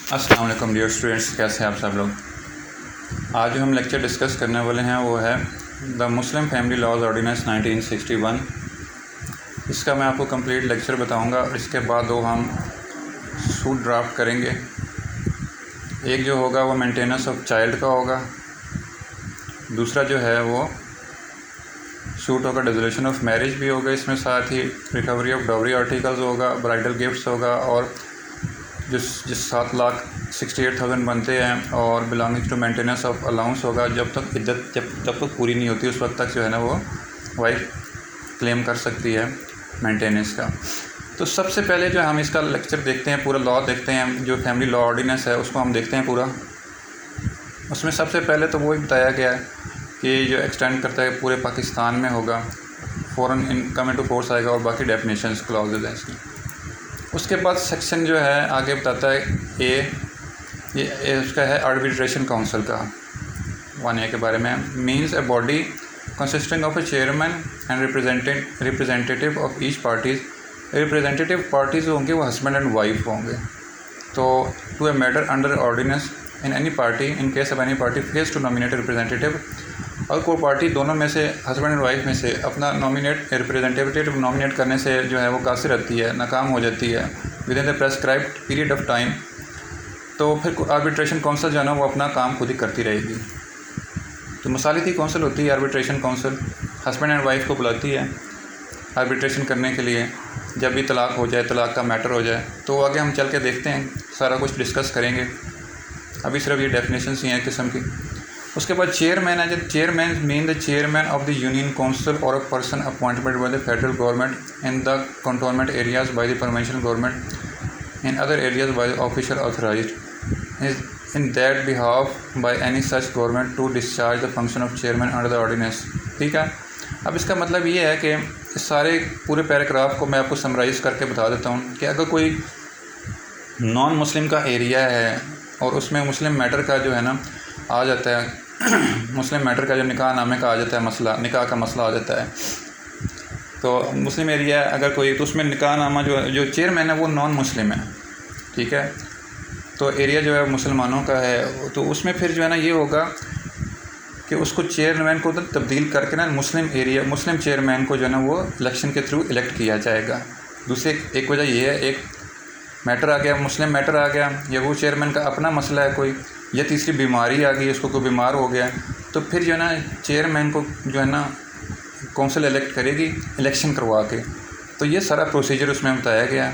अस्सलाम वालेकुम dear students, कैसे हैं आप सब लोग। आज जो हम लेक्चर डिस्कस करने वाले हैं वो है the Muslim family laws ordinance 1961। इसका मैं आपको कंप्लीट लेक्चर बताऊंगा और इसके बाद वो हम सूट ड्राफ्ट करेंगे। एक जो होगा वो मेंटेनेंस ऑफ चाइल्ड का होगा, दूसरा जो है वो सूट होगा डिसोल्यूशन ऑफ मैरिज भी होगा, इसमें साथ ही रिकवरी ऑफ डाउरी आर्टिकल्स होगा, ब्राइडल गिफ्ट्स होगा और जिस 7,68,000 बनते हैं और belonging to maintenance of allowance होगा। जब तक इद्दत जब तक पूरी नहीं होती उस वक्त तक जो है ना वो वाइफ क्लेम कर सकती है मेंटेनेंस का। तो सबसे पहले जो हम इसका लेक्चर देखते हैं, पूरा लॉ देखते हैं, जो फैमिली लॉ ऑर्डिनेंस है उसको हम देखते हैं पूरा। उसमें सबसे पहले तो वही बताया गया है कि जो एक्सटेंड करता है पूरे पाकिस्तान में होगा, फ़ौरन इनकम इनटू फोर्स आएगा और बाकी डेफिनेशंस क्लॉजेज हैं इसकी। उसके बाद सेक्शन जो है आगे बताता है ये उसका है आर्बिट्रेशन काउंसिल का 1A के बारे में। Means a body consisting of a chairman and representative of each parties. Representative parties होंगे वो हस्बैंड एंड वाइफ होंगे। तो to a matter under ordinance in any party in case of any party fails to nominate representative. और कोई party दोनों में से husband and wife में से अपना रिप्रेजेंटेटिव नॉमिनेट करने से जो है वो कासिर रहती है, नाकाम हो जाती है with in the prescribed period of time, तो फिर आर्बिट्रेशन काउंसिल जो है ना वो अपना काम खुद ही करती रहेगी। तो मसालती काउंसिल होती है arbitration council, husband and wife को बुलाती है आर्बिट्रेशन करने के लिए जब भी तलाक हो जाए, तलाक का मैटर हो जाए। तो आगे हम चल के देखते हैं, सारा कुछ डिस्कस करेंगे। अभी सिर्फ ये डेफिनेशन ही हैं किस्म की। उसके बाद चेयरमैन है। जब chairman mean the chairman of the union council or a person appointed by the federal government in the cantonment areas by the provincial government in other areas by the official authorised in that behalf by any such government to discharge the function of chairman under the ordinance. ठीक है, अब इसका मतलब ये है कि इस सारे पूरे पैराग्राफ को मैं आपको समराइज़ करके बता देता हूँ कि अगर कोई नॉन मुस्लिम का एरिया है और उसमें मुस्लिम मैटर का जो है ना आ जाता है मुस्लिम मैटर का जो निकाह नामे का आ जाता है मसला, निकाह का मसला आ जाता है। तो मुस्लिम एरिया अगर कोई, तो उसमें निकाह नामा जो चेयरमैन है वो नॉन मुस्लिम है। ठीक है, तो एरिया जो है मुसलमानों का है, तो उसमें फिर जो है ना ये होगा कि उसको चेयरमैन को तो तब्दील करके ना मुस्लिम चेयरमैन को जो है ना वो इलेक्शन के थ्रू इलेक्ट किया जाएगा। दूसरी एक वजह ये है, एक मैटर आ गया, मुस्लिम मैटर आ गया, या वो चेयरमैन का अपना मसला है कोई, या तीसरी बीमारी आ गई, उसको कोई बीमार हो गया, तो फिर जो है ना चेयरमैन को जो है ना काउंसिल इलेक्ट करेगी इलेक्शन करवा के। तो ये सारा प्रोसीजर उसमें बताया गया है।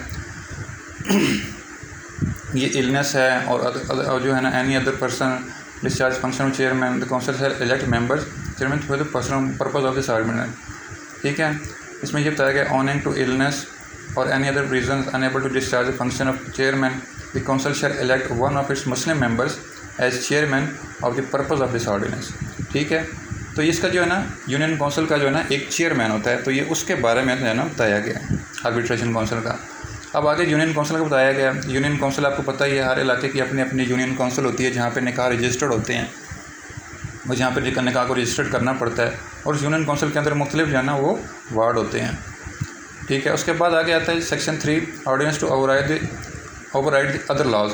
ये इलनेस है और जो है ना any other person discharge function of chairman the council shall elect members chairman for the purpose of this ordinance. ठीक है, इसमें ये बताया गया ऑनिंग टू इलनेस और any other reason unable to discharge the function of chairman the council shall elect one of its Muslim members as chairman of the purpose of this ordinance. ठीक है, तो इसका जो है ना यूनियन काउंसिल का जो है ना एक चेयरमैन होता है, तो ये उसके बारे में जो है ना बताया गया आर्बिट्रेशन काउंसिल का। अब आगे यूनियन काउंसिल का बताया गया। यूनियन काउंसिल आपको पता ही है, हर इलाके की अपनी अपनी यूनियन काउंसिल होती है जहाँ पे निकाह रजिस्टर्ड होते हैं और जहाँ पे निकाह को रजिस्टर्ड करना पड़ता है, और यूनियन काउंसिल के अंदर मुख्तलिफ जो है ना वो वार्ड होते हैं। ठीक है, उसके बाद आगे आता है section 3 ordinance to override the other laws.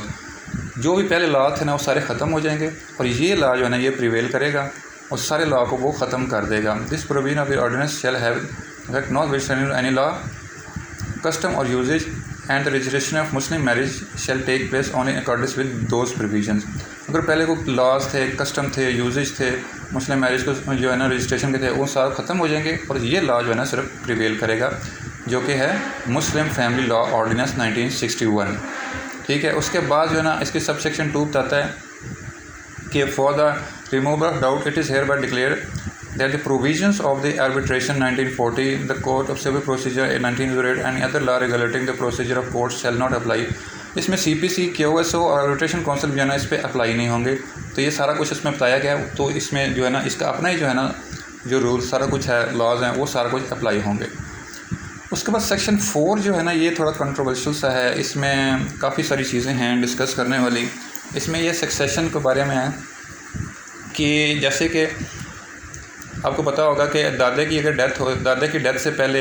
जो भी पहले लॉ थे ना वो सारे ख़त्म हो जाएंगे और ये लॉ जो है ना ये प्रिवेल करेगा और सारे लॉ को वो ख़त्म कर देगा। This provision of the ordinance shall have effect not with any law custom or usages and the registration of Muslim marriage shall take place on in according with those provisions. अगर पहले को laws थे, custom थे, usage थे, मुस्लिम marriage को जो है ना रजिस्ट्रेशन के थे, वो सारे ख़त्म हो जाएंगे और ये लॉ जो है ना सिर्फ प्रिवेल करेगा, जो कि है मुस्लिम फैमिली लॉ ऑर्डिनेंस 1961। ठीक है, उसके बाद जो है ना इसके सब सेक्शन 2 बताता है कि for the removal of doubt it is hereby declare that the provisions of the arbitration 1940, the Code of Civil Procedure 1908 and other law regulating the procedure of courts shall not apply। इसमें CPC, QSO और arbitration council जो है ना इस पर apply नहीं होंगे। तो ये सारा कुछ इसमें बताया गया है। तो इसमें जो है ना इसका अपना ही जो है ना जो रूल सारा कुछ है, लॉज हैं, वो सारा कुछ अप्लाई होंगे। उसके बाद सेक्शन 4 जो है ना ये थोड़ा कंट्रोवर्शियल सा है, इसमें काफ़ी सारी चीज़ें हैं डिस्कस करने वाली। इसमें ये सक्सेशन के बारे में है कि जैसे कि आपको पता होगा कि दादे की अगर डेथ हो, दादे की डेथ से पहले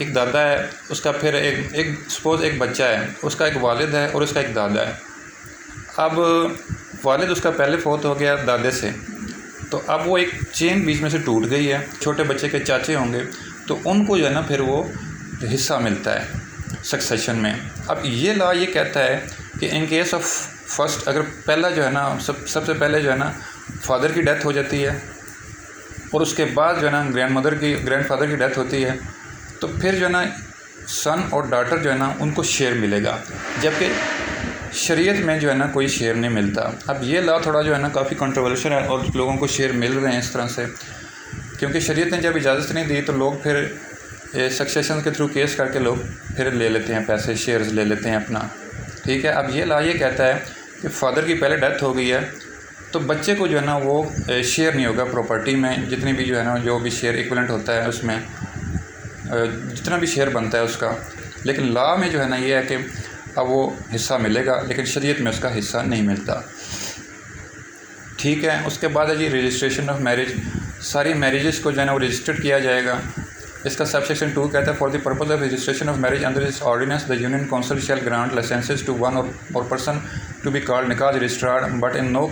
एक दादा है, उसका फिर एक सपोज़ एक बच्चा है, उसका एक वालिद है और उसका एक दादा है। अब वालिद उसका पहले फ़ौत हो गया दादे से, तो अब वो एक चेन बीच में से टूट गई है। छोटे बच्चे के चाचे होंगे तो उनको जो है ना फिर वो हिस्सा मिलता है सक्सेशन में। अब ये लॉ ये कहता है कि इन केस ऑफ फर्स्ट, अगर पहला जो है ना सबसे पहले जो है ना फादर की डेथ हो जाती है और उसके बाद जो है ना ग्रैंडफादर की डेथ होती है, तो फिर जो है ना सन और डॉटर जो है ना उनको शेयर मिलेगा, जबकि शरीयत में जो है ना कोई शेयर नहीं मिलता। अब ये लॉ थोड़ा जो है ना काफ़ी कंट्रोवर्शियल है और लोगों को शेयर मिल रहे हैं इस तरह से, क्योंकि शरीयत ने जब इजाज़त नहीं दी तो लोग फिर सक्सेशन के थ्रू केस करके लोग फिर ले लेते हैं पैसे, शेयर्स ले लेते हैं अपना। ठीक है, अब ये लॉ ये कहता है कि फादर की पहले डेथ हो गई है तो बच्चे को जो है ना वो शेयर नहीं होगा प्रॉपर्टी में, जितनी भी जो है ना जो भी शेयर इक्विवेलेंट होता है उसमें जितना भी शेयर बनता है उसका। लेकिन लॉ में जो है ना ये है कि अब वो हिस्सा मिलेगा, लेकिन शरीयत में उसका हिस्सा नहीं मिलता। ठीक है, उसके बाद है जी रजिस्ट्रेशन ऑफ मैरिज। सारी मैरिजेस को जो है ना वो रजिस्टर्ड किया जाएगा। इसका सबसेक्शन 2 कहता है for the purpose of registration of marriage under this ordinance the union council shall grant licences to one or person to be called nikah registrar but in no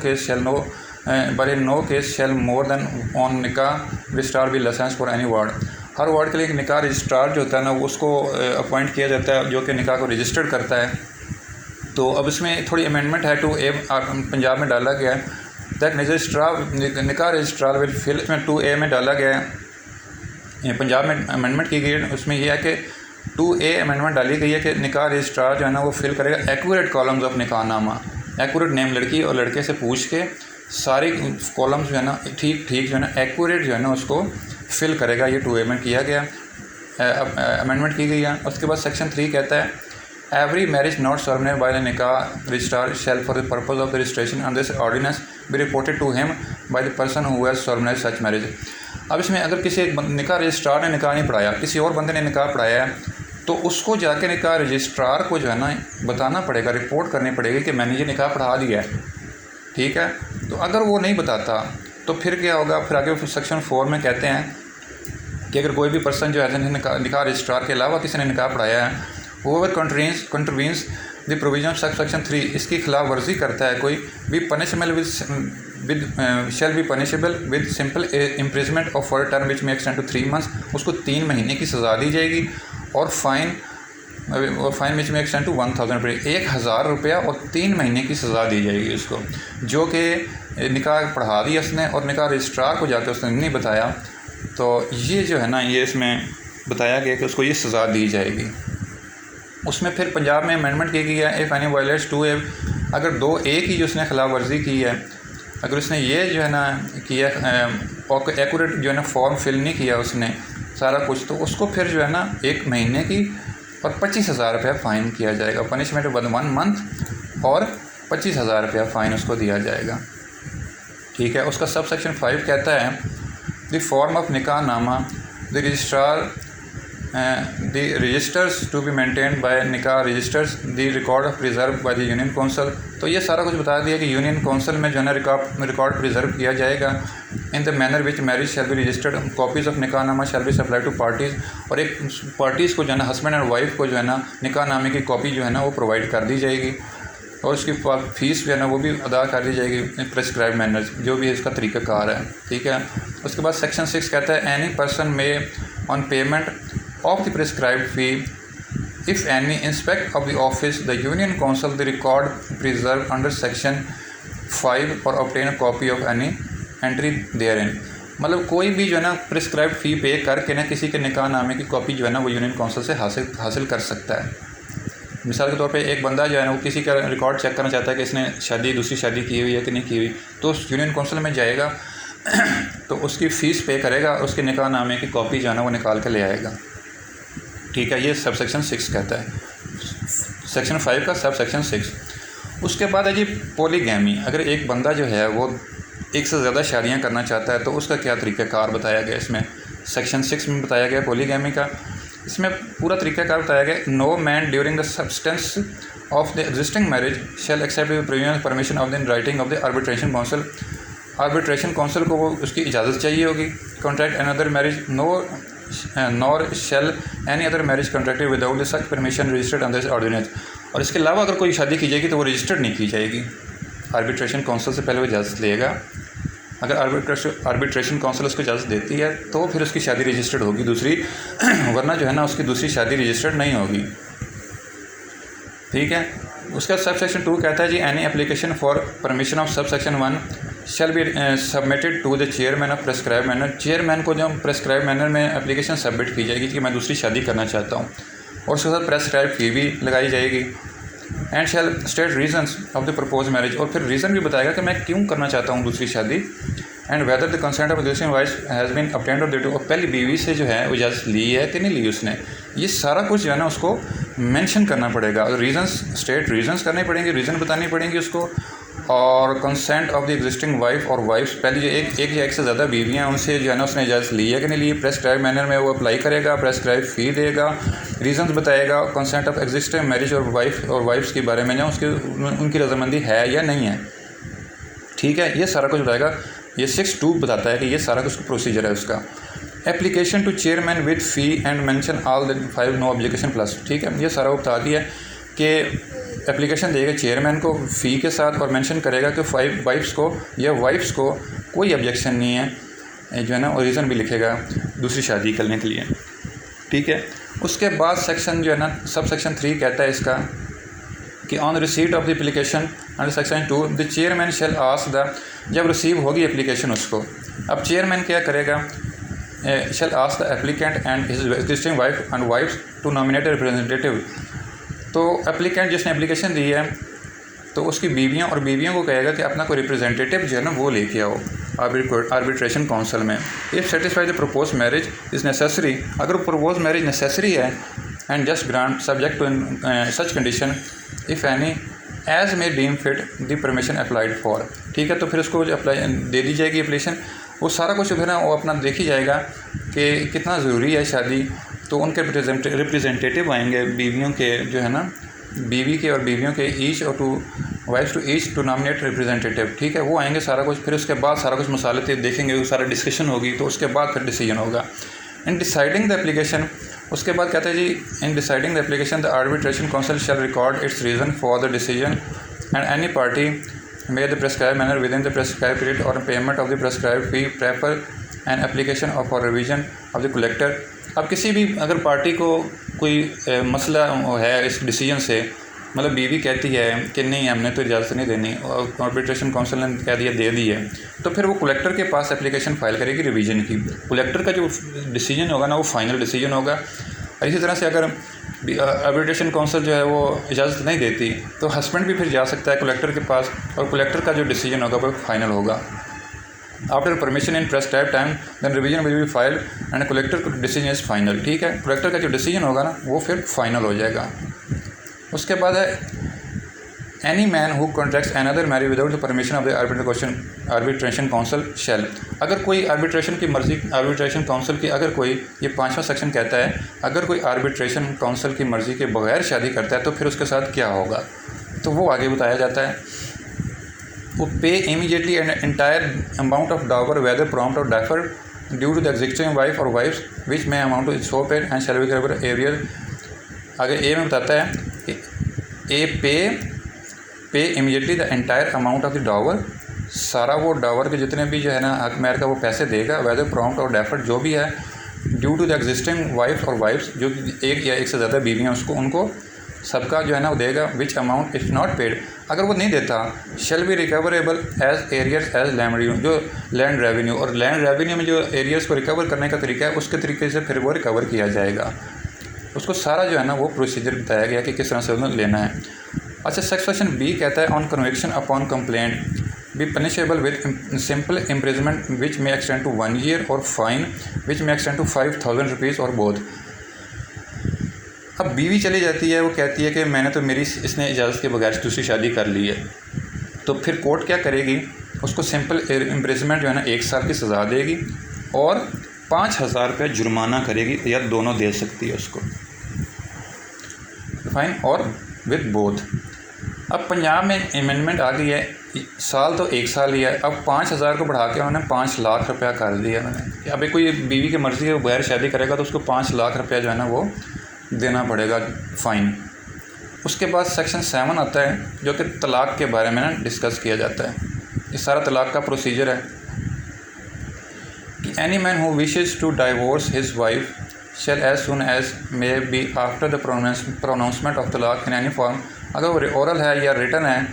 case shall more than on nikah registrar be licence for any ward. हर ward के लिए एक निकाह registrar जो होता है ना उसको अपॉइंट किया जाता है जो कि निकाह को रजिस्टर्ड करता है। तो अब इसमें थोड़ी अमेंडमेंट है 2A पंजाब में डाला गया है, दैट निकाह रजिस्ट्रार विल फिल, इसमें 2A में डाला गया है, पंजाब में अमेंडमेंट की गई है। उसमें यह है कि 2A अमेंडमेंट डाली गई है कि निकाह रजिस्ट्रार जो है ना वो फिल करेगा accurate columns of nikahnama, accurate name लड़की और लड़के से पूछ के सारी कॉलम्स जो है ना ठीक जो है ना एक्यूरेट जो है ना उसको फिल करेगा। ये 2A में किया गया अमेंडमेंट की गई है। उसके बाद सेक्शन 3 कहता है every marriage not solemnized by the nikah registrar shall for the purpose of the registration on this ordinance be reported to him by the person who has solemnized such marriage. अब इसमें अगर किसी एक निकाह रजिस्ट्रार ने निकाह नहीं पढ़ाया, किसी और बंदे ने निकाह पढ़ाया है, तो उसको जाके निकाह रजिस्ट्रार को जो है ना बताना पड़ेगा, रिपोर्ट करनी पड़ेगी कि मैंने ये निकाह पढ़ा दिया है। ठीक है, तो अगर वो नहीं बताता तो फिर क्या होगा, फिर आगे सेक्शन 4 में कहते हैं कि अगर कोई भी पर्सन जो है निकाह रजिस्ट्रार के अलावा किसी ने निकाह पढ़ाया है, whoever contravenes the provision of section 3, इसकी खिलाफ वर्जी करता है कोई भी, shall be punishable with simple imprisonment of for a term which may extend to 3 months, उसको 3 महीने की सज़ा दी जाएगी और fine which may extend to 1000 रुपये, 1000 रुपया और 3 महीने की सज़ा दी जाएगी उसको, जो कि निकाह पढ़ा दिया उसने और निकाह रजिस्ट्रार को जाकर उसने नहीं बताया। तो ये जो है ना ये इसमें बताया गया कि उसको ये सज़ा दी जाएगी। उसमें फिर पंजाब में अमेंडमेंट की गई है इफ़ एनी वायलेट्स 2A, अगर 2A की जो उसने खिलाफ वर्जी की है, अगर उसने ये जो है ना किया एक्यूरेट जो है ना फॉर्म फिल नहीं किया उसने सारा कुछ, तो उसको फिर जो है ना 1 महीने की और 25,000 रुपया फ़ाइन किया जाएगा। पनिशमेंट 1 मंथ और 25,000 रुपया फ़ाइन उसको दिया जाएगा। ठीक है, उसका सब सेक्शन 5 कहता है the form of nikahnama the registrar the registers to be maintained by निकाह registers the record of preserved by the union council. तो ये सारा कुछ बता दिया कि यूनियन काउंसिल में जो है ना रिकॉर्ड प्रिजर्व किया जाएगा। In the manner which marriage shall be registered copies of nikahnama shall be supply to parties, और एक पार्टीज़ को जो है ना हस्बैंड और वाइफ को जो है ना निकाहनामे की कॉपी जो है ना वो प्रोवाइड कर दी जाएगी और उसकी फ़ीस जो है ना वो भी अदा कर दी जाएगी प्रेस्क्राइब मैनर, जो भी इसका तरीक़ाकार है। ठीक है, उसके बाद सेक्शन 6 कहता है एनी पर्सन में on payment of the prescribed fee if any inspect of the office the union council the record preserved under section 5 or obtain a copy of any entry therein। मतलब कोई भी जो है ना prescribed फ़ी पे करके ना किसी के निकाह नामे की कॉपी जो है ना वो यूनियन काउंसिल से हासिल कर सकता है। मिसाल के तौर पे एक बंदा जो है ना वो किसी का रिकॉर्ड चेक करना चाहता है कि इसने दूसरी शादी की हुई है कि नहीं की हुई, तो उस यूनियन काउंसिल में जाएगा तो उसकी फ़ीस पे करेगा और उसके निकाह नामे की कॉपी जो है ना वो निकाल के ले आएगा। ठीक है, ये सब सेक्शन 6 कहता है, सेक्शन 5 का सब सेक्शन 6। उसके बाद है जी पॉलीगैमी। अगर एक बंदा जो है वो एक से ज़्यादा शादियां करना चाहता है तो उसका क्या तरीक़ाकार बताया गया इसमें सेक्शन 6 में बताया गया पॉलीगैमी का। इसमें पूरा तरीक़ाकार बताया गया, no man during the substance of the existing marriage shall except the previous permission of the writing of the arbitration council. Arbitration council को वो उसकी इजाज़त चाहिए होगी। Contract another marriage nor shall any other marriage contracted without such permission registered under this ordinance. और इसके अलावा अगर कोई शादी की जाएगी तो वो रजिस्टर्ड नहीं की जाएगी। आर्बिट्रेशन काउंसिल से पहले वो इजाज़त लेगा। अगर आर्बिट्रेशन काउंसिल उसको इजाज़त देती है तो फिर उसकी शादी रजिस्टर्ड होगी दूसरी, वरना जो है ना उसकी दूसरी शादी रजिस्टर्ड नहीं होगी। ठीक है। उसका सब सेक्शन 2 कहता है जी any application for permission of subsection 1 shall be submitted to the chairman of prescribe manner. Chairman को जो प्रेस्क्राइब मैनर में एप्लीकेशन सबमिट की जाएगी कि मैं दूसरी शादी करना चाहता हूँ, और उसके साथ प्रेस्क्राइब फी भी लगाई जाएगी। And shall state reasons of the propose marriage, और फिर रीज़न भी बताएगा कि मैं क्यों करना चाहता हूँ दूसरी शादी। And whether the consent of existing wife has been obtained और डेट, और पहली बीवी से जो है वो इजाज़त ली है कि नहीं ली उसने, ये सारा कुछ जो है ना उसको मेंशन करना पड़ेगा। और रीजंस, स्टेट रीजंस करने पड़ेंगे, रीज़न बतानी पड़ेंगी उसको। और consent of the existing wife और वाइफ्स, पहले जो एक या एक से ज़्यादा बीवियाँ हैं उनसे जो है ना उसने इजाज़त ली है कि नहीं ली। प्रेस्क्राइब मैनर में वो अप्लाई करेगा, प्रेस्क्राइब फ़ी देगा, रीजंस बताएगा, कंसेंट ऑफ एग्जिस्टिंग मैरिज और वाइफ्स के बारे में ना उसकी उनकी रजामंदी है या नहीं है। ठीक है, ये सारा कुछ बताएगा। ये 6(2) बताता है कि ये सारा कुछ प्रोसीजर है उसका। Application to chairman with fee and mention all the 5 no application plus. ठीक है, ये सारा वो बता दिया कि एप्लीकेशन देगा चेयरमैन को फ़ी के साथ, और मेंशन करेगा कि 5 वाइफ्स को या वाइफ्स को कोई ऑब्जेक्शन नहीं है जो है ना, और रीज़न भी लिखेगा दूसरी शादी करने के लिए। ठीक है। उसके बाद सेक्शन जो है ना सब सेक्शन 3 कहता है इसका कि on receipt of the application under section 2 the chairman shall ask the, जब रिसीव होगी एप्लीकेशन उसको, अब चेयरमैन क्या करेगा, shall ask the applicant and his existing wife and wives to nominate representative. तो एप्लीकेंट जिसने एप्लीकेशन दी है तो उसकी बीवियां और बीवियों को कहेगा कि अपना कोई रिप्रेजेंटेटिव जो है ना वो लेके आओ आर्बिट्रेशन काउंसिल में। If satisfy the propose marriage is necessary, अगर प्रपोज मैरिज नेसेसरी है, and just grant subject to such condition if any as may deem fit the permission applied for. ठीक है, तो फिर उसको अप्लाई दे दी जाएगी एप्लीकेशन। वो सारा कुछ फिर ना वो अपना देखी जाएगा कि कितना ज़रूरी है शादी। तो उनके रिप्रेजेंटेटिव आएंगे बीवियों के जो है ना, बीवी के और बीवियों के ईच और to wife to each to nominate representative. ठीक है, वो आएंगे सारा कुछ, फिर उसके बाद सारा कुछ मसाले देखेंगे, वो सारा डिस्कशन होगी, तो उसके बाद फिर डिसीजन होगा। इन डिसाइडिंग द एप्लीकेशन, उसके बाद कहते हैं जी in deciding the application the arbitration council shall record its reason for the decision and any party may the prescribe manner within the prescribe period और payment of the prescribe fee prefer an application of for revision of the collector. अब किसी भी अगर party को कोई मसला है इस डिसीजन से, मतलब बीवी कहती है कि नहीं हमने तो इजाज़त नहीं देनी और आर्बिट्रेशन काउंसिल ने कह दिया दे दी है, तो फिर वो कलेक्टर के पास एप्लीकेशन फ़ाइल करेगी रिवीजन की। कलेक्टर का जो डिसीजन होगा ना वो फाइनल डिसीजन होगा। और इसी तरह से अगर आर्बिट्रेशन काउंसिल जो है वो इजाज़त नहीं देती तो हस्बैंड भी फिर जा सकता है कलेक्टर के पास, और कलेक्टर का जो डिसीजन होगा वो फाइनल होगा। After permission in prescribe time then revision will be filed and collector decision is final. ठीक है, कलेक्टर का जो डिसीजन होगा ना वो फिर फाइनल हो जाएगा। उसके बाद है any man who contracts another marriage without the permission of the arbitration council shall. अगर कोई आर्बिट्रेशन की मर्ज़ी, आर्बिट्रेशन काउंसिल की अगर कोई, ये 5वां सेक्शन कहता है अगर कोई आर्बिट्रेशन काउंसिल की मर्ज़ी के बगैर शादी करता है तो फिर उसके साथ क्या होगा, तो वो आगे बताया जाता है। वो pay immediately an entire amount of dower whether prompt और deferred due to the existing wife और wives which may amount to so paid and shall be cover arrear. आगे ए में बताता है कि A pay immediately the entire amount of the dower, सारा वो डावर के जितने भी जो है ना हक महर का वो पैसे देगा, वेदर प्रॉम्प्ट और डेफर्ड जो भी है, due to the existing wife और वाइफ्स जो एक या एक से ज़्यादा बीवियाँ उसको उनको सबका जो है ना वो देगा। Which amount if not paid, अगर वो नहीं देता shall be recoverable as arrears as land revenue, जो लैंड रेवेन्यू, और लैंड रेवेन्यू में जो एरियर्स को रिकवर करने का तरीका है उसके तरीके से फिर वो रिकवर किया जाएगा। उसको सारा जो है ना वो प्रोसीजर बताया गया कि किस तरह से उन्हें लेना है। अच्छा, सेक्शन बी कहता है on conviction upon complaint be punishable with simple imprisonment which may extend to 1 year और fine which may extend to 5,000 rupees और बोथ। अब बीवी चली जाती है, वो कहती है कि मैंने तो मेरी इसने इजाज़त के बगैर दूसरी शादी कर ली है, तो फिर कोर्ट क्या करेगी, उसको सिंपल इम्प्रिजमेंट जो है ना 1 साल की सज़ा देगी और 5,000 रुपये जुर्माना करेगी, या दोनों दे सकती है उसको, फाइन और विद बोथ। अब पंजाब में अमेंडमेंट आ गई है, साल तो 1 साल ही है, अब 5,000 को बढ़ा के उन्होंने 5 लाख रुपया कर दिया उन्होंने। अब कोई बीवी की मर्ज़ी के बगैर शादी करेगा तो उसको 5 लाख रुपया जो है ना वो देना पड़ेगा फ़ाइन। उसके बाद सेक्शन 7 आता है जो कि तलाक़ के बारे में ना डिस्कस किया जाता है। ये सारा तलाक़ का प्रोसीजर है कि any man who wishes to divorce his wife shall as soon as may be after the pronouncement of तलाक़ in any form, अगर वो ओरल है या रिटन है,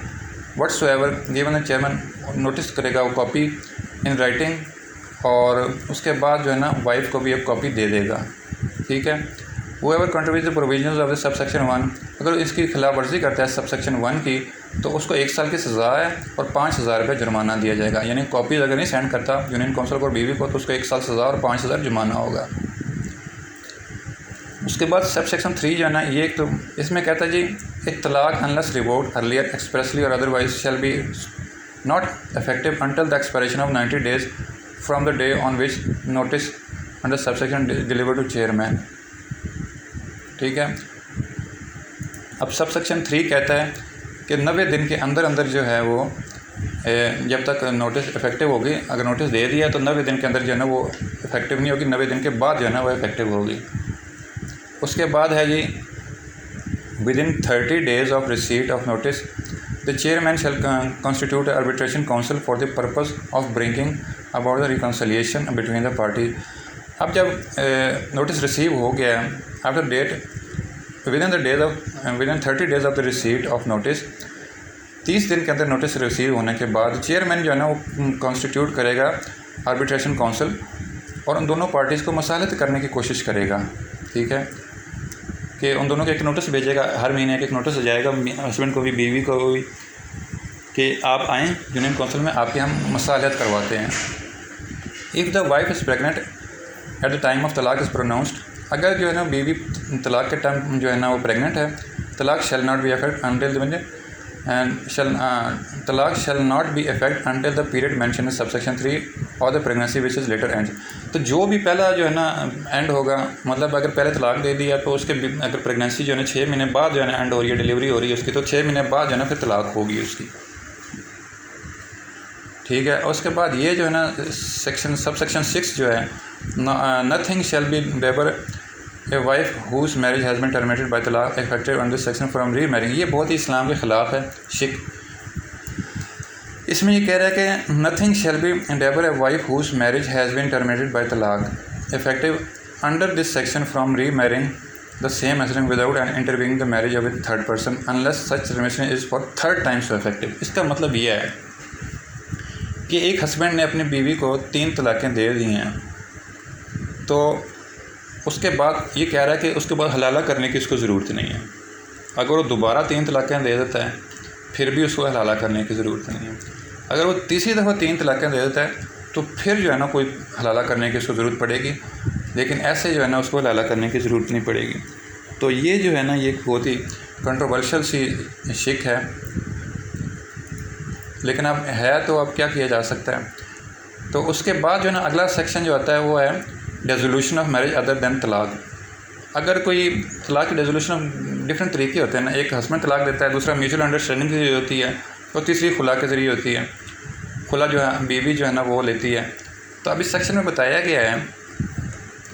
whatsoever given the chairman notice करेगा वो कॉपी इन राइटिंग, और उसके बाद जो है ना वाइफ को भी एक कॉपी दे देगा। ठीक है। whoever contravenes the provisions of the subsection 1, अगर इसकी खिलाफ वर्जी करता है सबसेक्शन 1 की, तो उसको 1 साल की सज़ा है और 5,000 रुपये जुर्माना दिया जाएगा। यानी कॉपीज़ अगर नहीं सेंड करता यूनियन काउंसिल को और बीवी को, तो उसको 1 साल सज़ा और 5,000 जुर्माना होगा। उसके बाद सब सेक्शन 3 जो है ना, ये एक तो इसमें कहता है जी एक talaq unless revoked earlier expressly और otherwise shall be not effective until the expiration of 90 days from the day on which notice under sub section delivered to chairman. ठीक है। अब सब सेक्शन 3 कहता है कि 90 दिन के अंदर अंदर जो है वो जब तक नोटिस इफेक्टिव होगी, अगर नोटिस दे दिया तो 90 दिन के अंदर जो है ना वो इफेक्टिव नहीं होगी, 90 दिन के बाद जो है ना वो इफेक्टिव होगी। उसके बाद है जी within 30 days of receipt of notice the chairman shall constitute arbitration council for the purpose of bringing about the reconciliation between the party. अब जब नोटिस रिसीव हो गया after date within 30 days of the receipt of notice, 30 दिन के अंदर notice receive होने के बाद चेयरमैन जो है ना वो कॉन्स्टिट्यूट करेगा आर्बिट्रेशन काउंसिल और उन दोनों पार्टीज़ को मसालत करने की कोशिश करेगा। ठीक है। कि उन दोनों को एक नोटिस भेजेगा, हर महीने एक नोटिस जाएगा हस्बैंड को भी बीवी को भी कि आप आएँ यूनियन काउंसिल में, आपके हम मसालत करवाते हैं। If the wife is pregnant eight the time of तलाक इज़ प्रोनाउंस्ड, अगर जो है ना बीवी तलाक के टाइम जो है ना वो प्रेगनेंट है, talaq shall not be effect until talaq shall not be effect until the period mention in subsection 3 और the pregnancy which is later end. तो जो भी पहला जो है ना एंड होगा, मतलब अगर पहले तलाक दे दिया तो उसके अगर प्रेगनेंसी जो है ना 6 महीने बाद जो है ना एंड हो रही है, डिलीवरी हो रही है उसकी, तो 6 महीने बाद जो है ना फिर तलाक होगी उसकी। ठीक है। और उसके बाद ये जो है ना सबसेक्शन 6 जो है nothing shall be debar a wife whose marriage has been terminated by talaq effective under section from remarrying. ये बहुत ही इस्लाम के ख़िलाफ़ है शिक। इसमें ये कह रहा है कि nothing shall be endeavour a wife whose marriage has been terminated by talaq effective under this section from remarrying the same husband without and interviewing the marriage of a third person unless such termination is for third time so effective. इसका मतलब ये है कि एक husband ने अपनी बीवी को 3 तलाक़ें दे दी हैं, तो उसके बाद ये कह रहा है कि उसके बाद हलाला करने की उसको ज़रूरत नहीं है। अगर वो दोबारा 3 तलाक़ें दे देता है फिर भी उसको हलाला करने की ज़रूरत नहीं है। अगर वो तीसरी दफ़ा 3 तलाक़ें दे देता है तो फिर जो है ना कोई हलाला करने की उसको ज़रूरत पड़ेगी, लेकिन ऐसे जो है ना उसको हलाला करने की ज़रूरत नहीं पड़ेगी। तो ये जो है ना ये बहुत ही कंट्रोवर्शियल सी शिक है, लेकिन अब है तो अब क्या किया जा सकता है। तो उसके बाद जो है ना अगला सेक्शन जो आता है वो है resolution of marriage other than तलाक। अगर कोई तलाक की रेजोल्यूशन डिफरेंट तरीके होते हैं ना, एक हस्बैंड तलाक देता है, दूसरा म्यूचुअल अंडरस्टैंडिंग की होती है, और तीसरी खुला के ज़रिए होती है। खुला जो है बीवी जो है ना वो लेती है। तो अब इस सेक्शन में बताया गया है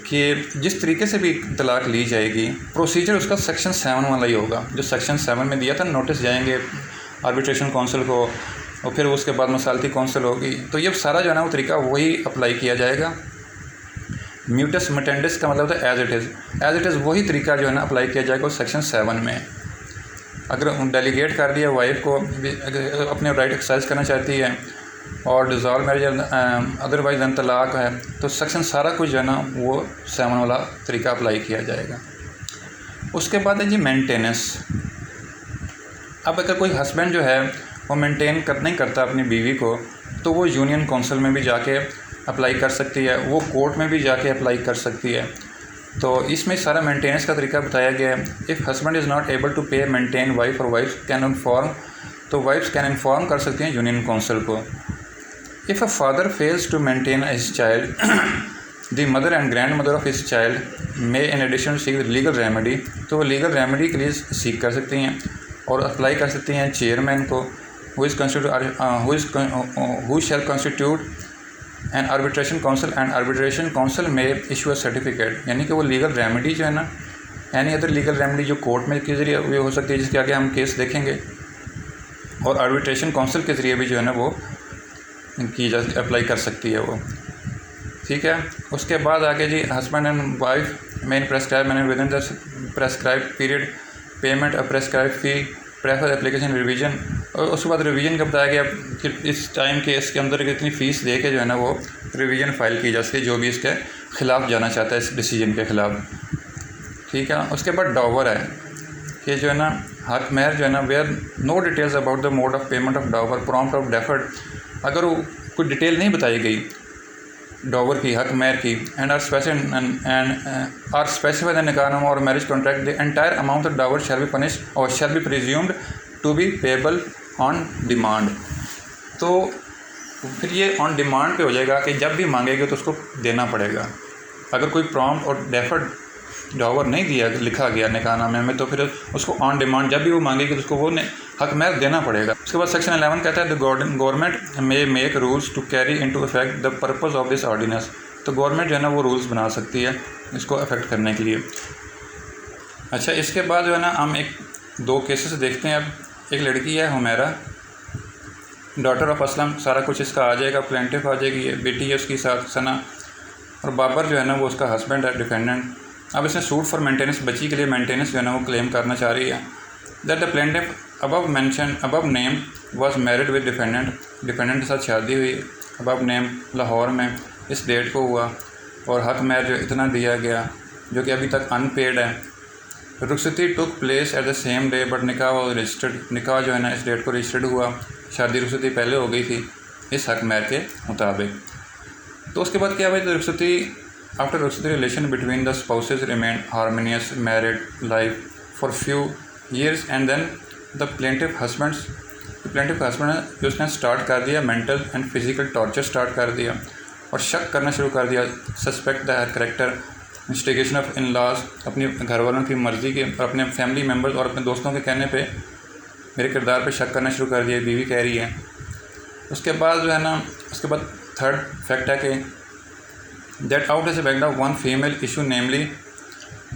कि जिस तरीके से भी तलाक ली जाएगी प्रोसीजर उसका सेक्शन 7 वाला ही होगा, जो सेक्शन 7 में दिया था। नोटिस जाएंगे आर्बिट्रेशन काउंसिल को और फिर उसके बाद मसालती काउंसिल होगी, तो ये सारा जो है ना वो तरीका वही अप्लाई किया जाएगा। म्यूटस मटेंडिस का मतलब होता है एज इट इज़ वही तरीका जो है ना अप्लाई किया जाएगा उस सेक्शन 7 में। अगर डेलीगेट कर दिया वाइफ को अपने राइट एक्सरसाइज करना चाहती है और डिज़ॉल्व मैरिज अदरवाइज दैन तलाक है, तो सेक्शन सारा कुछ जो है ना वो 7 वाला तरीका अप्लाई किया जाएगा। उसके बाद है जी मेंटेनेंस। अब अगर कोई हस्बैंड जो है वो मेंटेन नहीं करता अपनी बीवी को, तो वो यूनियन काउंसिल में भी जाके अप्लाई कर सकती है, वो कोर्ट में भी जाके अप्लाई कर सकती है। तो इसमें सारा मेंटेनेंस का तरीका बताया गया है। If husband is not able to pay maintain wife और वाइफ कैन इन्फॉर्म, तो वाइफ्स कैन इन्फॉर्म कर सकती हैं यूनियन काउंसिल को। If a father fails to maintain his child the mother and grandmother of his child may in addition seek legal remedy, तो वो legal remedy के लिए सीख कर सकती हैं और अप्लाई कर सकती हैं चेयरमैन को, who shell constitute and arbitration council and arbitration council में इशू अ सर्टिफिकेट। यानी कि वो लीगल रेमेडी जो है ना एनी अदर लीगल रेमेडी जो कोर्ट में के ज़रिए ये हो सकती है, जिसके आगे हम केस देखेंगे, और आर्बिट्रेशन काउंसिल के ज़रिए भी जो है ना वो की जा अप्लाई कर सकती है वो, ठीक है। उसके बाद आगे जी husband and wife may in prescribe manner within the prescribe period payment a prescribe fee prefer application revision, और उसके बाद रिवीजन का बताया गया कि इस टाइम के इसके अंदर कितनी फ़ीस दे के जो है ना वो रिवीजन फ़ाइल की जा सकती है जो भी इसके ख़िलाफ़ जाना चाहता है इस डिसीजन के ख़िलाफ़, ठीक है। उसके बाद डॉवर है कि जो है ना हक महर जो है ना where no details about the mode of payment of dower prompt of deferred, अगर वो कोई डिटेल नहीं बताई गई डॉवर की हक महर की and are specified in nikah और marriage contract the entire amount of dower shall be punish और shall be presumed to be payable on demand. तो फिर ये ऑन डिमांड पे हो जाएगा कि जब भी मांगेगा तो उसको देना पड़ेगा। अगर कोई प्रॉम्प्ट और डेफर्ड डॉवर नहीं दिया लिखा गया निकाहनामे में तो फिर उसको ऑन डिमांड जब भी वो मांगेगी तो उसको वो हक महर देना पड़ेगा। उसके बाद सेक्शन 11 कहता है the government may make rules to carry into effect the purpose of this ordinance, तो गवर्नमेंट जो है ना वो रूल्स बना सकती है इसको अफेक्ट करने के लिए। अच्छा, इसके बाद जो है ना हम एक दो केसेस देखते हैं। अब एक लड़की है हुमैरा, डॉटर ऑफ असलम, सारा कुछ इसका आ जाएगा, प्लेंटिफ आ जाएगी, बेटी है उसकी साथ सना, और बाबर जो है ना वो उसका हस्बैंड है डिफेंडेंट। अब इसने सूट फॉर मेंटेनेंस, बच्ची के लिए मेंटेनेंस जो है ना वो क्लेम करना चाह रही है। That the plaintiff above named was married with defendant के साथ शादी हुई अबव नेम लाहौर में इस डेट को हुआ, और हक महर जो इतना दिया गया जो कि अभी तक अनपेड है। Rukhsati took place at the same day but nikah was registered, निकाह जो है ना इस डेट को रजिस्टर्ड हुआ, शादी रुखसती पहले हो गई थी इस हक महर के मुताबिक। तो उसके बाद क्या भाई, तो rukhsati after rukhsati relation between the spouses remain harmonious married life for few years and then the plaintiff husband जो उसने स्टार्ट कर दिया mental and physical torture start कर दिया और शक करना शुरू कर दिया, suspect the character, instigation of in laws, अपनी घर वालों की मर्ज़ी के और अपने फैमिली मेम्बर्स और अपने दोस्तों के कहने पे मेरे किरदार पे शक करना शुरू कर दिया, बीवी कह रही है। उसके बाद जो है ना उसके बाद थर्ड फैक्ट है कि that out as a backed of one female issue namely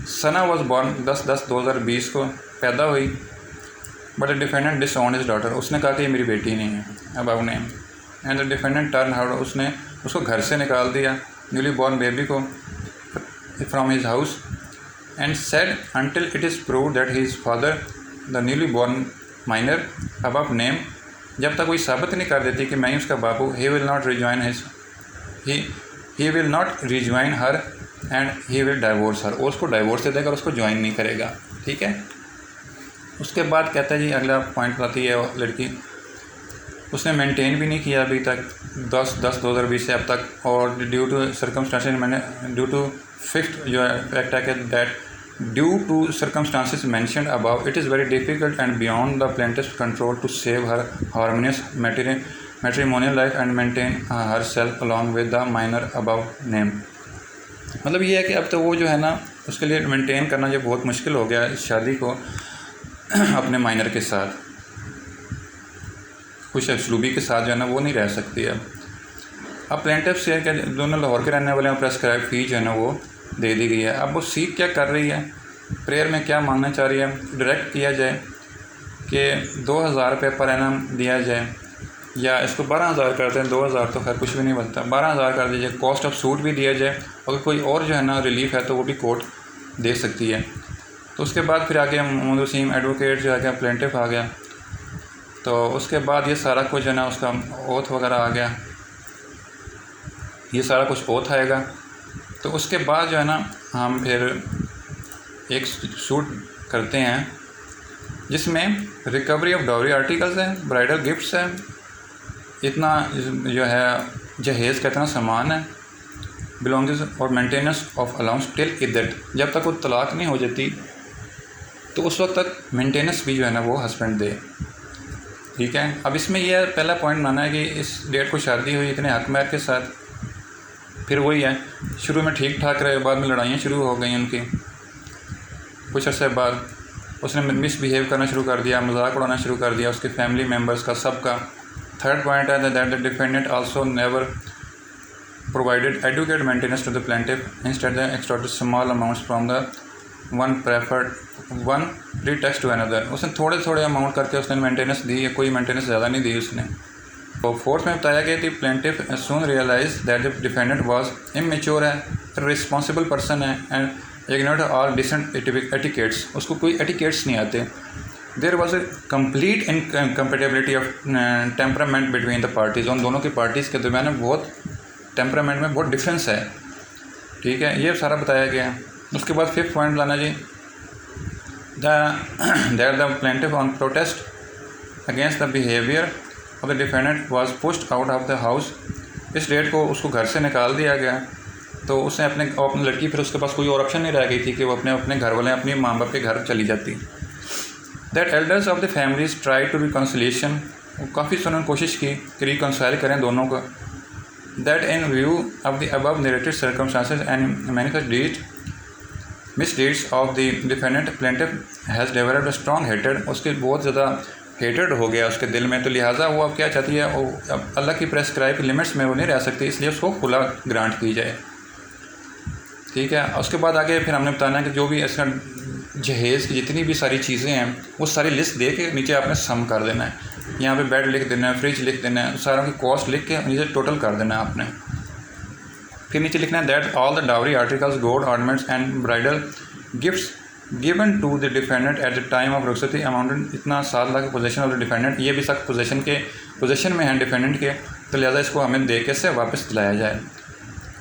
Sana was born 10/10/2020 को पैदा हुई, but the defendant disown his daughter, उसने कहा कि ये मेरी बेटी नहीं है above name, and the defendant turn out, उसने उसको घर से निकाल दिया न्यूली बॉर्न बेबी को from his house and said until it is prove that he is father the newly born minor above name, जब तक कोई साबित नहीं कर देती कि मैं ही उसका बाबू, he will not rejoin her and he will divorce her, और उसको डाइवोर्स दे देगा और उसको ज्वाइन नहीं करेगा, ठीक है। उसके बाद कहता है जी अगला पॉइंट बताती है लड़की, उसने मेंटेन भी नहीं किया अभी तक 10/10/2020 से अब तक, और ड्यू टू सर्कमस्टांसेस मैंने ड्यू टू फिफ्थ जो फैक्ट है कि that due to circumstances mentioned above it is very difficult and beyond the plaintiff's control to save her harmonious matrimonial life and maintain herself along with the minor above name. मतलब ये है कि अब तो वो जो है ना उसके लिए मेंटेन करना जो बहुत मुश्किल हो गया इस शादी को अपने माइनर के साथ, कुछ असलूबी के साथ जो है ना वो नहीं रह सकती है। अब प्लेंटिफ से क्या दोनों लाहौर के रहने वाले हैं, प्रेस्क्राइब फी जो है ना वो दे दी गई है। अब वो सीख क्या कर रही है, प्रेयर में क्या मांगना चाह रही है, डायरेक्ट किया जाए कि 2000 रुपये पर एनम दिया जाए, या इसको 12,000 करते हैं, 2000 तो खैर कुछ भी नहीं बनता, 12,000 कर दीजिए, कॉस्ट ऑफ सूट भी दिया जाए, अगर कोई और जो है ना रिलीफ है तो वो भी कोर्ट दे सकती है। तो उसके बाद फिर आगे मोहम्मद वसीम एडवोकेट जो आ गया, प्लेंटिफ आ गया, तो उसके बाद ये सारा कुछ जो है ना उसका ओथ वगैरह आ गया, ये सारा कुछ ओथ आएगा। तो उसके बाद जो है ना हम फिर एक सूट करते हैं जिसमें रिकवरी ऑफ डाउरी आर्टिकल्स है, ब्राइडल गिफ्ट्स है, इतना जो है जहेज़ का इतना सामान है, बिलोंगिंग्स और मेंटेनेंस ऑफ अलाउंस टिल इद्दत, जब तक वो तलाक नहीं हो जाती तो उस वक्त तक मेंटेनेंस भी जो है ना वो हस्बैंड दे, ठीक है। अब इसमें यह पहला पॉइंट माना है कि इस डेट को शादी हुई इतने हक महर के साथ, फिर वही है शुरू में ठीक ठाक रहे, बाद में लड़ाइयाँ शुरू हो गई उनकी, कुछ अर्से बाद उसने मिसबिहेव करना शुरू कर दिया, मजाक उड़ाना शुरू कर दिया उसके फैमिली मेम्बर्स का, सबका। थर्ड पॉइंट है that the defendant also never provided adequate maintenance to the plaintiff, instead the extorted small amounts from the one preferred one pretext to another. उसने थोड़े थोड़े अमाउंट करके उसने मेंटेनेंस दी है, कोई मेंटेनेंस ज़्यादा नहीं दी उसने। तो फोर्थ में बताया गया कि plaintiff soon realise that the defendant was immature है, रिस्पॉन्सिबल पर्सन है and ignored all decent etiquettes. उसको कोई एटिकेट्स नहीं आते। There was a complete incompatibility of temperament between the parties. उन दोनों की पार्टीज़ के दरमियान बहुत टेम्परामेंट में बहुत डिफरेंस है। ठीक है, ये सारा बताया गया। उसके बाद फिफ्थ पॉइंट लाना जी, the plaintiff on protest against the behaviour of the defendant was pushed out of the house. इस डेट को उसको घर से निकाल दिया गया। तो उसने अपनी लड़की, फिर उसके पास कोई और ऑप्शन नहीं रह गई थी कि वो अपने घर वाले अपनी माँ बाप के घर चली जाती। That elders of the families try to reconciliation, काफ़ी उन्होंने कोशिश की कि रिकन्साइल करें दोनों को। That in view of the above narrated circumstances and manifest misdeeds of the defendant plaintiff has developed a strong hated. उसके बहुत ज़्यादा हेटेड हो गया उसके दिल में। तो लिहाजा वो अब क्या चाहती है, वो अब अल्लाह की प्रेस्क्राइब लिमिट्स में वो नहीं रह सकती, इसलिए उसको खुला ग्रांट की जाए। ठीक है, उसके बाद आगे फिर हमने बताना है कि जो भी ऐसा जहेज़ की जितनी भी सारी चीज़ें हैं वो सारी लिस्ट दे के नीचे आपने सम कर देना है। यहाँ पे बेड लिख देना है, फ्रिज लिख देना है, सारों की कॉस्ट लिख के नीचे टोटल कर देना है आपने। फिर नीचे लिखना है that all the dowry articles, gold ornaments and bridal gifts given to the defendant at the time of rukhsati amounted इतना 7 lakh position of the defendant. ये भी सख्त पोजीशन में हैं डिफेंडेंट के, तो लिहाजा इसको हमें दे के से वापस दिलाया जाए।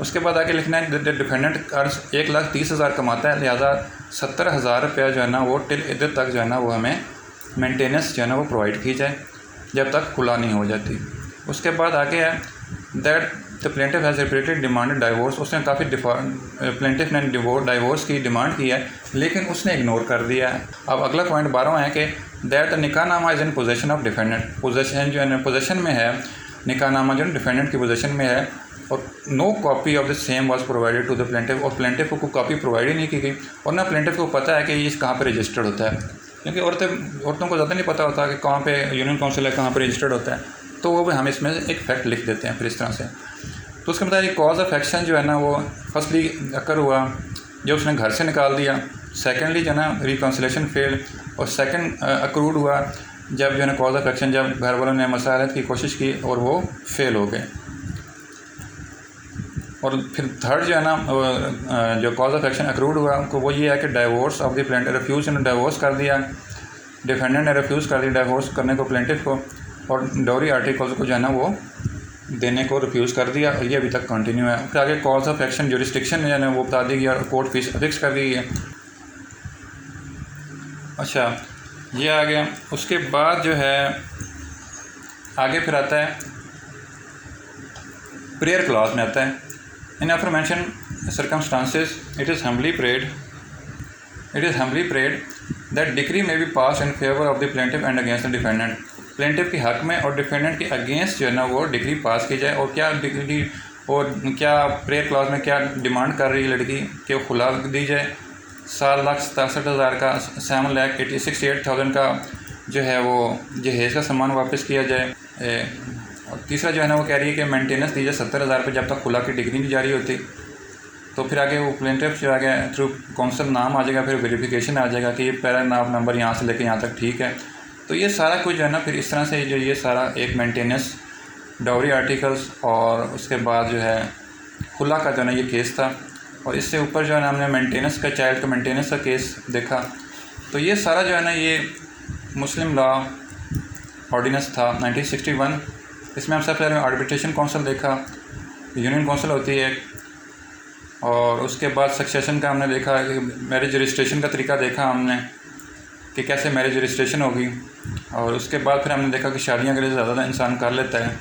उसके बाद आगे लिखना है द डिफेंडेंट कर्ज 1,30,000 कमाता है, लिहाजा 70,000 रुपया जो है ना वो टिल इधर तक जो है ना वो हमें मेंटेनेंस जो है ना वो प्रोवाइड की जाए जब तक खुला नहीं हो जाती। उसके बाद आगे है that the plaintiff has repeatedly demanded divorce. उसने काफ़ी प्लेंटिफ ने डाइवोर्स की डिमांड की है, लेकिन उसने इग्नोर कर दिया है। अब अगला पॉइंट 12 है कि that nikahnama is in possession of defendant. Possession जो है पोजेशन में है, निकाहनामा जो है डिफेंडेंट की पोजेशन में है, और no copy of the same was provided to the plaintiff. और प्लेंटिफ को कॉपी प्रोवाइड ही नहीं की गई, और ना प्लेंटिफ को पता है कि ये कहाँ पे रजिस्टर्ड होता है, क्योंकि औरतों को ज़्यादा नहीं पता होता कि कहाँ पे यूनियन काउंसिल है, कहाँ पे रजिस्टर्ड होता है। तो वो भी हम इसमें एक फैक्ट लिख देते हैं फिर इस तरह से। तो उसके बाद कॉज ऑफ एक्शन जो है ना वो फर्स्टली अकर हुआ जब उसने घर से निकाल दिया, सेकेंडली जो है ना रिकन्सिलेशन फेल, और सेकेंड अक्रूड हुआ जब जो है ना कॉज ऑफ एक्शन जब घर वालों ने मसालत की कोशिश की और वो फेल हो गए। और फिर थर्ड जो है ना जो कॉज ऑफ एक्शन अक्रूड हुआ वो ये है कि divorce of the plaintiff, refuse ने डाइवोर्स कर दिया, डिफेंडेंट ने रिफ्यूज़ कर दिया डाइवोर्स करने को प्लेंटिफ को, और डाउरी आर्टिकल्स को जो है ना वो देने को रिफ्यूज़ कर दिया, और ये अभी तक कंटिन्यू है। फिर आगे कॉज ऑफ एक्शन जुरिस्डिक्शन जो है ना वो बता दी गई और कोर्ट फीस फिक्स कर दी है। अच्छा, ये आ गया। उसके बाद जो है आगे फिर आता है प्रेयर क्लॉज में आता है, in aforementioned circumstances it is humbly prayed that decree may be passed in favour of the plaintiff and against the defendant. Plaintiff के हक में और डिफेंडेंट के अगेंस्ट जो है ना वो डिक्री पास की जाए। और क्या डिग्री और क्या प्रेयर क्लॉज में क्या डिमांड कर रही है लड़की कि खुला दी जाए, 7,67,000 का, 7,68,000 का जो है वो जहेज़ का सामान वापस किया जाए। और तीसरा जो है ना वो कह रही है कि मेंटेनेंस दी जाए 70,000 रुपये जब तक खुला की डिग्री नहीं जारी होती। तो फिर आगे वो प्लेंटिफ जो आगे थ्रू काउंसिल नाम आ जाएगा, फिर वेरिफिकेशन आ जाएगा कि ये पैराग्राफ नंबर यहाँ से लेकर यहाँ तक ठीक है। तो ये सारा कुछ जो है ना फिर इस तरह से जो ये सारा एक मेंटेनेंस, डाउरी आर्टिकल्स और उसके बाद जो है खुला का जो है ना ये केस था, और इससे ऊपर जो है ना हमने मेंटेनेंस का, चाइल्ड का मेंटेनेंस का केस देखा। तो ये सारा जो है ना ये मुस्लिम लॉ ऑर्डिनेंस था 1961। इसमें हम सबसे पहले आर्बिट्रेशन काउंसिल देखा, यूनियन काउंसिल होती है, और उसके बाद सक्सेशन का हमने देखा कि मैरिज रजिस्ट्रेशन का तरीका देखा हमने कि कैसे मैरिज रजिस्ट्रेशन होगी। और उसके बाद फिर हमने देखा कि शादियाँ अगर ज़्यादा इंसान कर लेता है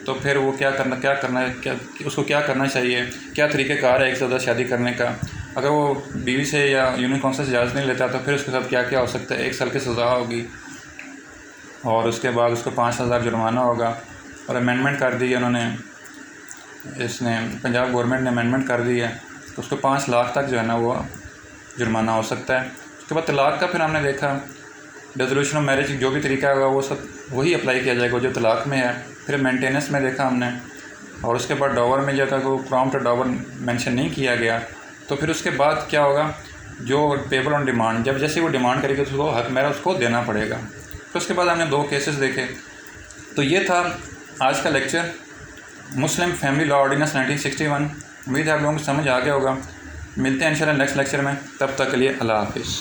तो फिर वो क्या करना है, उसको क्या करना चाहिए, क्या तरीक़ेकार है एक से ज़्यादा शादी करने का। अगर वो बीवी से या यूनियन काउंसिल से इजाज़त नहीं लेता तो फिर उसके साथ क्या क्या हो सकता है, 1 साल की सज़ा होगी, और उसके बाद उसको 5,000 जुर्माना होगा। और अमेंडमेंट कर दी है उन्होंने, इसने पंजाब गवर्नमेंट ने अमेंडमेंट कर दी है, तो उसको 5 लाख तक जो है ना वो जुर्माना हो सकता है। उसके बाद तलाक़ का फिर हमने देखा, डिसोल्यूशन ऑफ मैरिज जो भी तरीका होगा वो सब वही अप्लाई किया जाएगा जो तलाक़ में है। फिर मेंटेनेंस में देखा हमने, और उसके बाद डॉवर में जगह को प्रॉम्प्ट डॉवर मेंशन नहीं किया गया। तो फिर उसके बाद क्या होगा, जो पेबल ऑन डिमांड, जब जैसे वो डिमांड करेगी तो उसको हक मेरा उसको देना पड़ेगा। तो उसके बाद हमने 2 केसेस देखे। तो ये था आज का lecture, Muslim family law ordinance 1961। उम्मीद है आप लोगों को समझ आ गया होगा। मिलते हैं इंशाल्लाह नेक्स्ट लेक्चर में, तब तक के लिए अल्लाह हाफिज़।